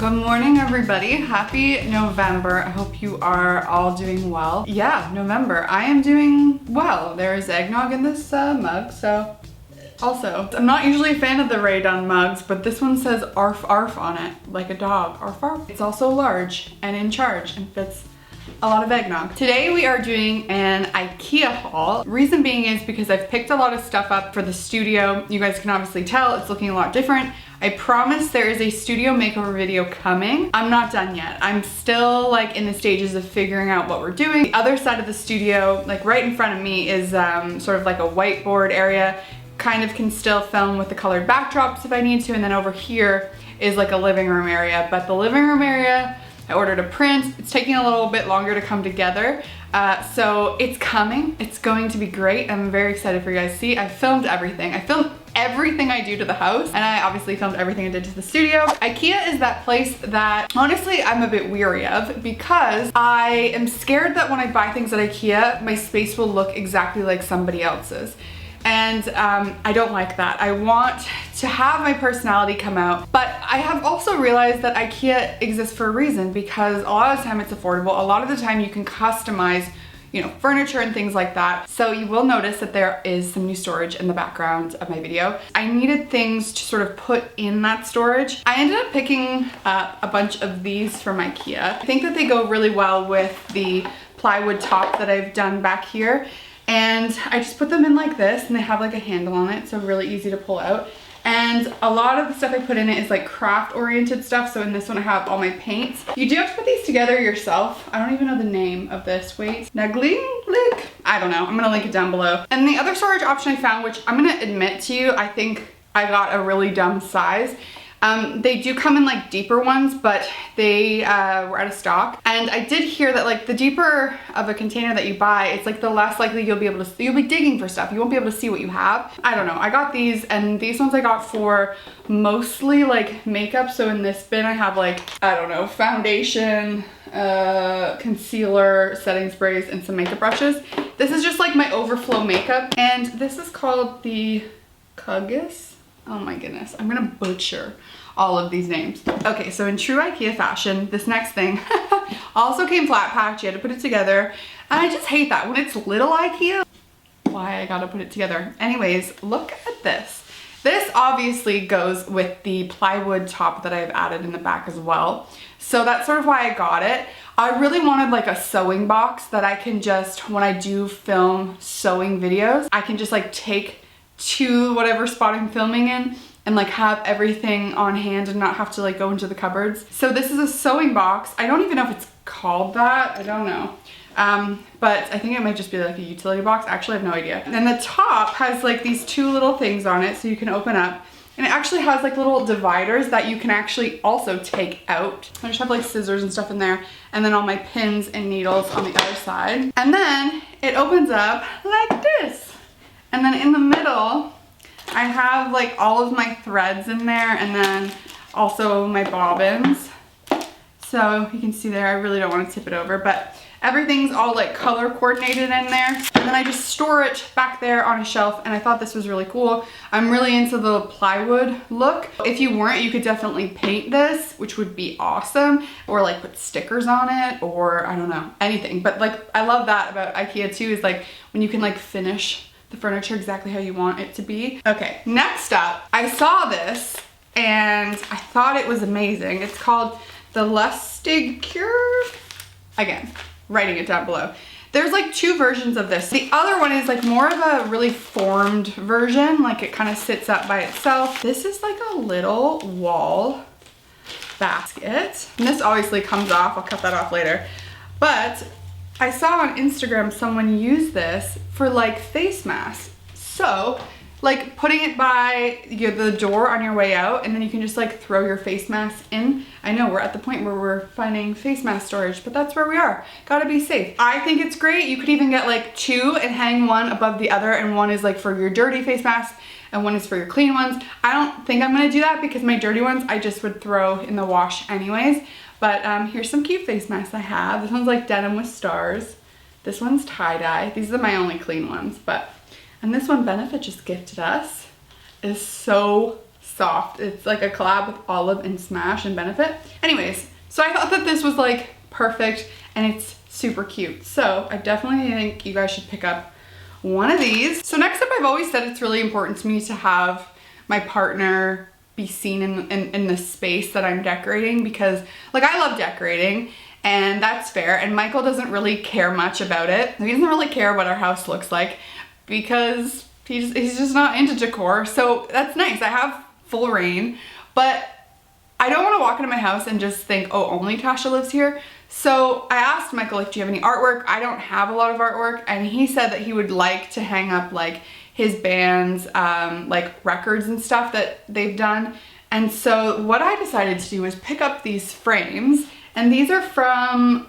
Good morning, everybody. Happy November. I hope you are all doing well. Yeah, November. I am doing well. There is eggnog in this mug, so also, I'm not usually a fan of the Raydon mugs, but this one says arf arf on it, like a dog, arf arf. It's also large and in charge and fits a lot of eggnog. Today we are doing an Ikea haul. Reason being is because I've picked a lot of stuff up for the studio. You guys can obviously tell it's looking a lot different. I promise there is a studio makeover video coming. I'm not done yet. I'm still like in the stages of figuring out what we're doing. The other side of the studio, like right in front of me, is sort of like a whiteboard area. Kind of can still film with the colored backdrops if I need to, and then over here is like a living room area. But the living room area, I ordered a print. It's taking a little bit longer to come together. So it's coming. It's going to be great. I'm very excited for you guys to see. I filmed everything. I filmed everything I do to the house, and I obviously filmed everything I did to the studio. Ikea is that place that honestly I'm a bit weary of because I am scared that when I buy things at Ikea, my space will look exactly like somebody else's. And I don't like that. I want to have my personality come out, but I have also realized that Ikea exists for a reason because a lot of the time it's affordable. A lot of the time you can customize, you know, furniture and things like that. So you will notice that there is some new storage in the background of my video. I needed things to sort of put in that storage. I ended up picking up a bunch of these from Ikea. I think that they go really well with the plywood top that I've done back here. And I just put them in like this, and they have like a handle on it, so really easy to pull out. And a lot of the stuff I put in it is like craft oriented stuff. So in this one I have all my paints. You do have to put these together yourself. I don't even know the name of this. Wait, Nagling? I don't know. I'm gonna link it down below. And the other storage option I found, which I'm gonna admit to you, I think I got a really dumb size. They do come in like deeper ones, but they were out of stock. And I did hear that like the deeper of a container that you buy, it's like the less likely you'll be digging for stuff. You won't be able to see what you have. I don't know. I got these, and these ones I got for mostly like makeup. So in this bin I have like, I don't know, foundation, concealer, setting sprays, and some makeup brushes. This is just like my overflow makeup. And this is called the Cactus. Oh my goodness, I'm gonna butcher all of these names. Okay, so in true Ikea fashion, this next thing also came flat packed. You had to put it together. And I just hate that when it's little Ikea. Why I gotta put it together. Anyways, look at this. This obviously goes with the plywood top that I've added in the back as well. So that's sort of why I got it. I really wanted like a sewing box that I can just, when I do film sewing videos, I can just like take to whatever spot I'm filming in and like have everything on hand and not have to like go into the cupboards. So this is a sewing box. I don't even know if it's called that. I don't know. But I think it might just be like a utility box. Actually, I have no idea. And the top has like these two little things on it so you can open up. And it actually has like little dividers that you can actually also take out. I just have like scissors and stuff in there, and then all my pins and needles on the other side. And then it opens up like this. And then in the middle, I have like all of my threads in there, and then also my bobbins. So you can see there, I really don't want to tip it over, but everything's all like color coordinated in there. And then I just store it back there on a shelf, and I thought this was really cool. I'm really into the plywood look. If you weren't, you could definitely paint this, which would be awesome, or like put stickers on it, or I don't know, anything. But like, I love that about Ikea too, is like when you can like finish the furniture exactly how you want it to be. Okay, next up, I saw this and I thought it was amazing. It's called the Lustig Cure. Again, writing it down below. There's like two versions of this. The other one is like more of a really formed version, like it kind of sits up by itself. This is like a little wall basket. And this obviously comes off, I'll cut that off later. But I saw on Instagram someone use this for like face masks. So like putting it by the door on your way out, and then you can just like throw your face mask in. I know we're at the point where we're finding face mask storage, but that's where we are. Gotta be safe. I think it's great. You could even get like two and hang one above the other, and one is like for your dirty face mask and one is for your clean ones. I don't think I'm gonna do that because my dirty ones I just would throw in the wash anyways. But here's some cute face masks I have. This one's like denim with stars. This one's tie-dye. These are my only clean ones, and this one Benefit just gifted us is so soft. It's like a collab with Olive and Smash and Benefit. Anyways, so I thought that this was like perfect and it's super cute. So I definitely think you guys should pick up one of these. So next up, I've always said it's really important to me to have my partner be seen in the space that I'm decorating, because like I love decorating and that's fair, and Michael doesn't really care much about it. He doesn't really care what our house looks like because he's just not into decor. So that's nice. I have full reign, but I don't want to walk into my house and just think, oh, only Tasha lives here. So I asked Michael, like, do you have any artwork? I don't have a lot of artwork, and he said that he would like to hang up like his band's like records and stuff that they've done. And so what I decided to do was pick up these frames, and these are from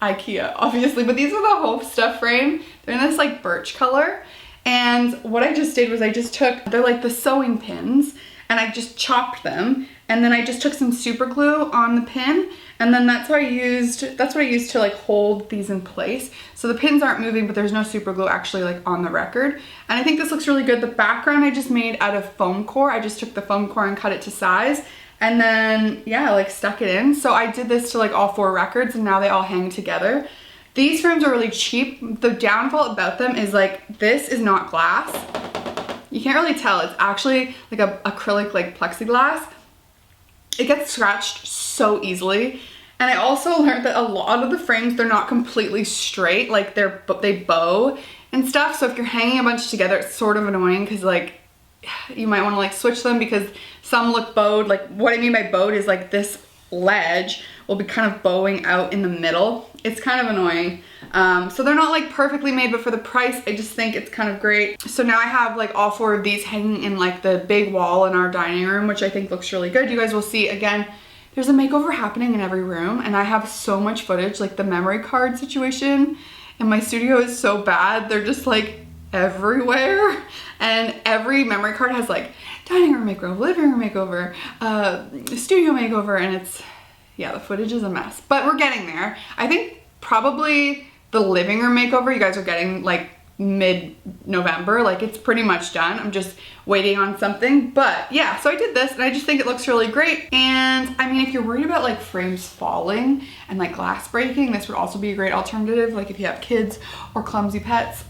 Ikea, obviously, but these are the Hope Stuff frame. They're in this like birch color. And what I just did was I just took, they're like the sewing pins, and I just chopped them, and then I just took some super glue on the pin, and then that's what I used to like hold these in place. So the pins aren't moving, but there's no super glue actually like on the record. And I think this looks really good. The background I just made out of foam core. I just took the foam core and cut it to size, and then yeah, like stuck it in. So I did this to like all 4 records, and now they all hang together. These frames are really cheap. The downfall about them is like, this is not glass. You can't really tell. It's actually like a acrylic like plexiglass. It gets scratched so easily. And I also learned that a lot of the frames, they're not completely straight, like they bow and stuff. So if you're hanging a bunch together, it's sort of annoying, because like you might want to like switch them, because some look bowed. Like what I mean by bowed is like this ledge will be kind of bowing out in the middle. It's kind of annoying. So they're not like perfectly made, but for the price, I just think it's kind of great. So now I have like all 4 of these hanging in like the big wall in our dining room, which I think looks really good. You guys will see, again, there's a makeover happening in every room, and I have so much footage. Like the memory card situation in my studio is so bad. They're just like everywhere, and every memory card has like dining room makeover, living room makeover, studio makeover, and it's, yeah, the footage is a mess, but we're getting there. I think probably the living room makeover you guys are getting like mid-November. Like it's pretty much done. I'm just waiting on something, but yeah, so I did this and I just think it looks really great. And I mean, if you're worried about like frames falling and like glass breaking, this would also be a great alternative. Like if you have kids or clumsy pets,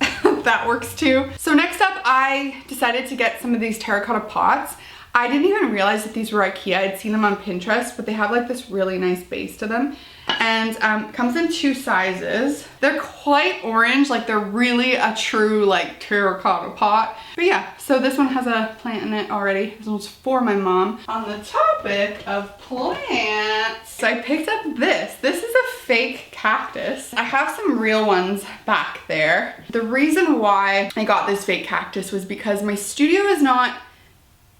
that works too. So next up, I decided to get some of these terracotta pots. I didn't even realize that these were Ikea. I'd seen them on Pinterest, but they have like this really nice base to them. And comes in 2 sizes. They're quite orange, like they're really a true like terracotta pot. But yeah, so this one has a plant in it already. This one's for my mom. On the topic of plants, so I picked up this. This is a fake cactus. I have some real ones back there. The reason why I got this fake cactus was because my studio is not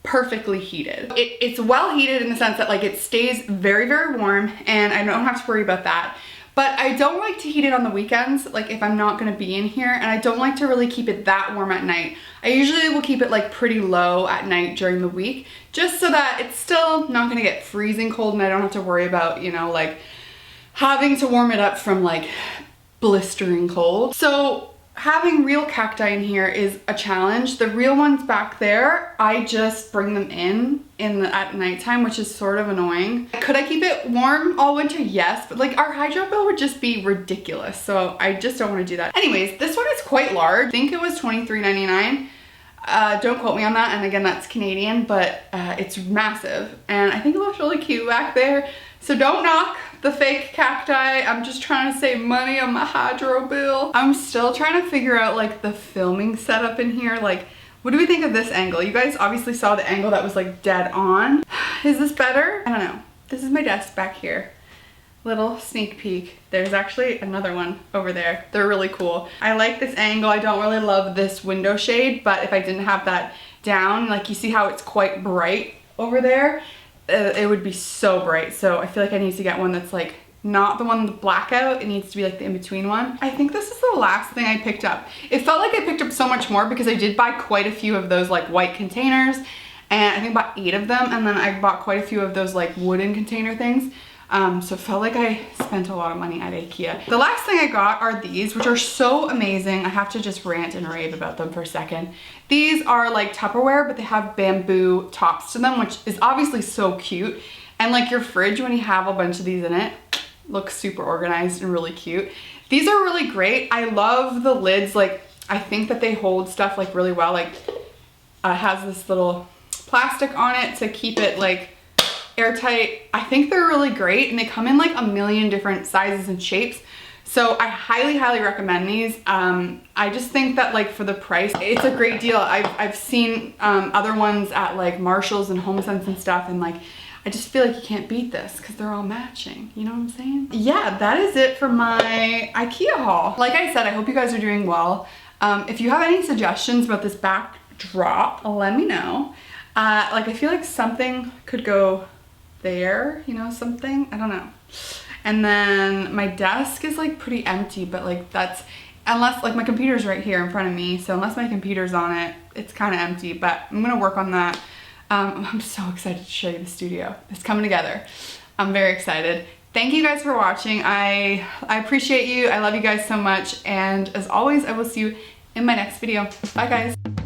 perfectly heated. It's well heated in the sense that like it stays very, very warm, and I don't have to worry about that. But I don't like to heat it on the weekends, like if I'm not gonna be in here, and I don't like to really keep it that warm at night. I usually will keep it like pretty low at night during the week, just so that it's still not gonna get freezing cold and I don't have to worry about, you know, like having to warm it up from like blistering cold. So having real cacti in here is a challenge. The real ones back there, I just bring them at nighttime, which is sort of annoying. Could I keep it warm all winter? Yes, but like our hydro bill would just be ridiculous. So I just don't want to do that. Anyways, this one is quite large. I think it was $23.99. Don't quote me on that. And again, that's Canadian, but it's massive. And I think it looks really cute back there. So don't knock the fake cacti. I'm just trying to save money on my hydro bill. I'm still trying to figure out like the filming setup in here. Like, what do we think of this angle? You guys obviously saw the angle that was like dead on. Is this better? I don't know. This is my desk back here. Little sneak peek. There's actually another one over there. They're really cool. I like this angle. I don't really love this window shade, but if I didn't have that down, like you see how it's quite bright over there, it would be so bright. So I feel like I need to get one that's like not the one with the blackout. It needs to be like the in-between one. I think this is the last thing I picked up. It felt like I picked up so much more because I did buy quite a few of those like white containers, and I think I bought 8 of them, and then I bought quite a few of those like wooden container things. So it felt like I spent a lot of money at Ikea. The last thing I got are these, which are so amazing. I have to just rant and rave about them for a second. These are like Tupperware, but they have bamboo tops to them, which is obviously so cute. And like your fridge, when you have a bunch of these in it, looks super organized and really cute. These are really great. I love the lids. Like, I think that they hold stuff like really well. Like, has this little plastic on it to keep it like airtight. I think they're really great, and they come in like a million different sizes and shapes. So I highly, highly recommend these. I just think that like for the price, it's a great deal. I've seen other ones at like Marshall's and HomeSense and stuff, and like, I just feel like you can't beat this because they're all matching. You know what I'm saying? Yeah, that is it for my Ikea haul. Like I said, I hope you guys are doing well. If you have any suggestions about this backdrop, let me know. Like, I feel like something could go there, you know, something, I don't know. And then my desk is like pretty empty, but like that's, unless like my computer's right here in front of me, so unless my computer's on it, it's kind of empty, but I'm gonna work on that. I'm so excited to show you the studio. It's coming together. I'm very excited. Thank you guys for watching. I appreciate you. I love you guys so much, and as always, I will see you in my next video. Bye guys.